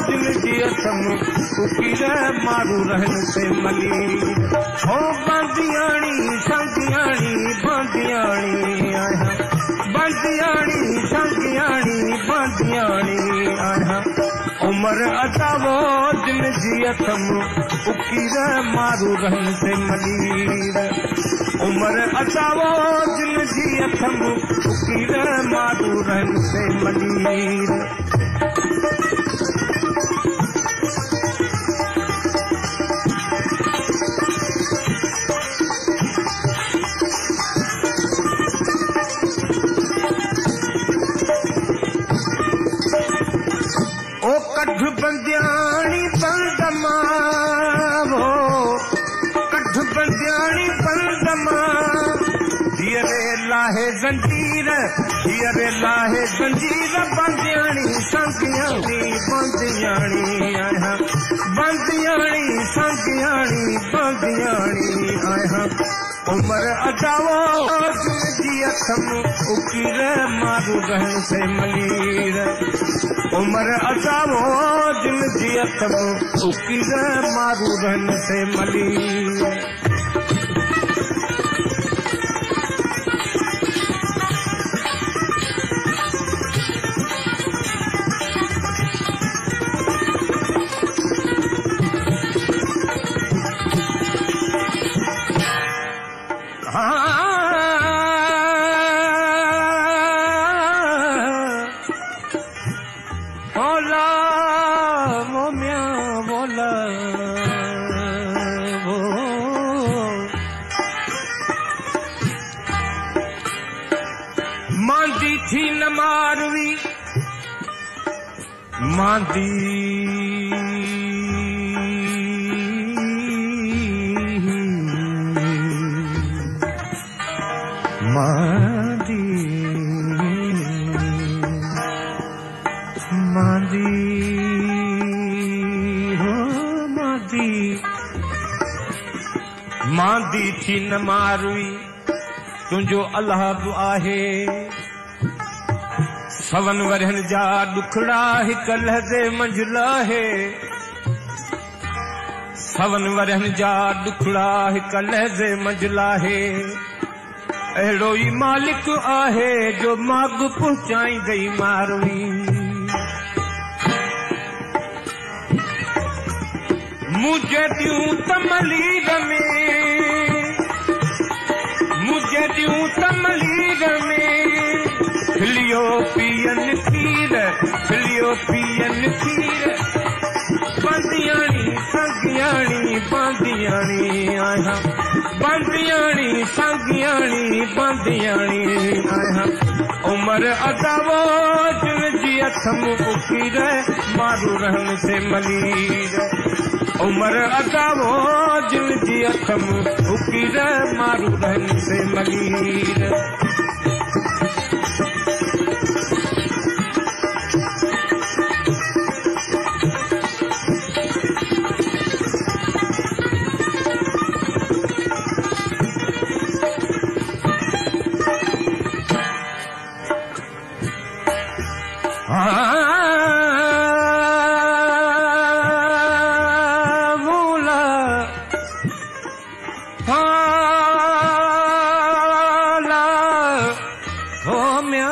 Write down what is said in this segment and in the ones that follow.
दिल जी अथम उकीर मारू रहन से मली हो बंदियाणी संगियाणी बंदियाणी आया बंदियाणी संगियाणी बंदियाणी आया उमर अदावो दिल जी अथम उकीर मारू रहन से मलीर उमर अदावो दिल जी अथम उकीर मारू रहन से मलीर ओ कठ बंदियाणी बंदमा वो कठ बंदियाणी बंदमा जियरे लाहे जंजीर बंदियाणी संगियाणी बंदियाणी आया बंदियाणी संगियाणी बंदियाणी आया उमर अदावो जी अथम उकीर मारू रहन से मलीर उमर अदावो दिल जी अथम उकीर मारू रहन से मलीर मांदी थी न मारवी मांदी मांदी मांदी हो मांदी मांदी थी न मारवी तुंहिंजो अल्लाह आहे सवन वरहन जा दुखड़ा हिक लहदे मंझला है सवन वरहन जा दुखड़ा हिक लहदे मंझला है अहिड़ो ई मालिक आहे जो माग पहुचाई गई मारवी मुझे दियूं तमलीर में मुझे दियूं तमलीर में फिलियो पियन खीर बंदियाणी संगियाणी बंदियाणी आया बंदियाणी संगियाणी बंदियाणी आया उमर अदावो दिल जी अथम उकीर मारू रहन से मलीर उमर अदावो दिल जी अथम उकीर मारू रहन से मलीर मूला हाला हो म्या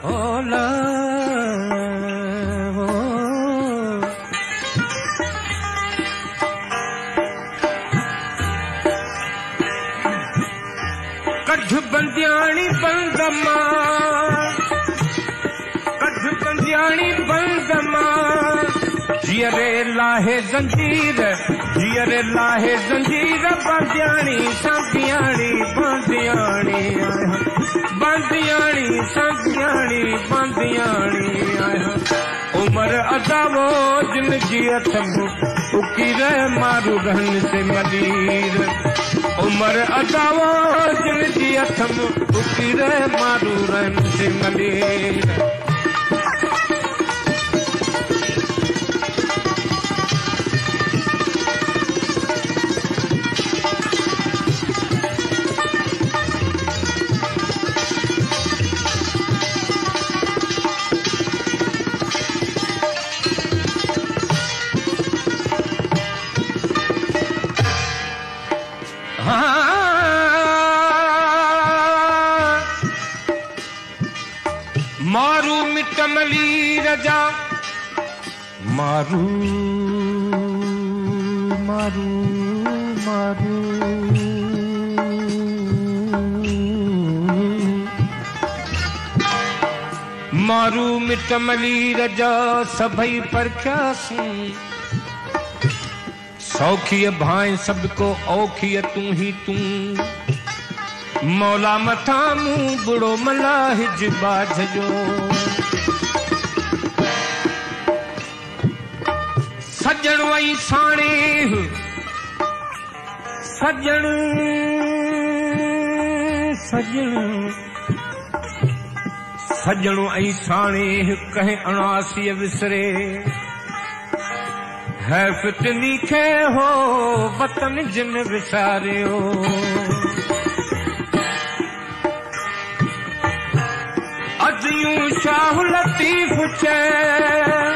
होला हो कठ बंदियाणी बंदमा बंदियाणी बंदमा जियरे लाहे जंजीर बंदियाणी संगियाणी बंदियाणी आया बंदियाणी संगियाणी बंदियाणी आया उमर अदावो दिल जी अथम उकीर मारू रहन से मलीर उमर अदावो दिल जी अथम उकीर मारू रहन से मलीर रजा मारू मारू मारू मारू मिटमली रजा सभई परख्यासूं सौखीअ भाए सबको औखीअ तू ही तू मौला मथा मुंह बुढ़ो मलाहिज बाझ जो सजण वई साणे सजण सजण सजण ऐं साणे कहे अणासीअ विसरे है फितनी खे हो वतन जिन विसारियो अज यूं शाह लतीफ चए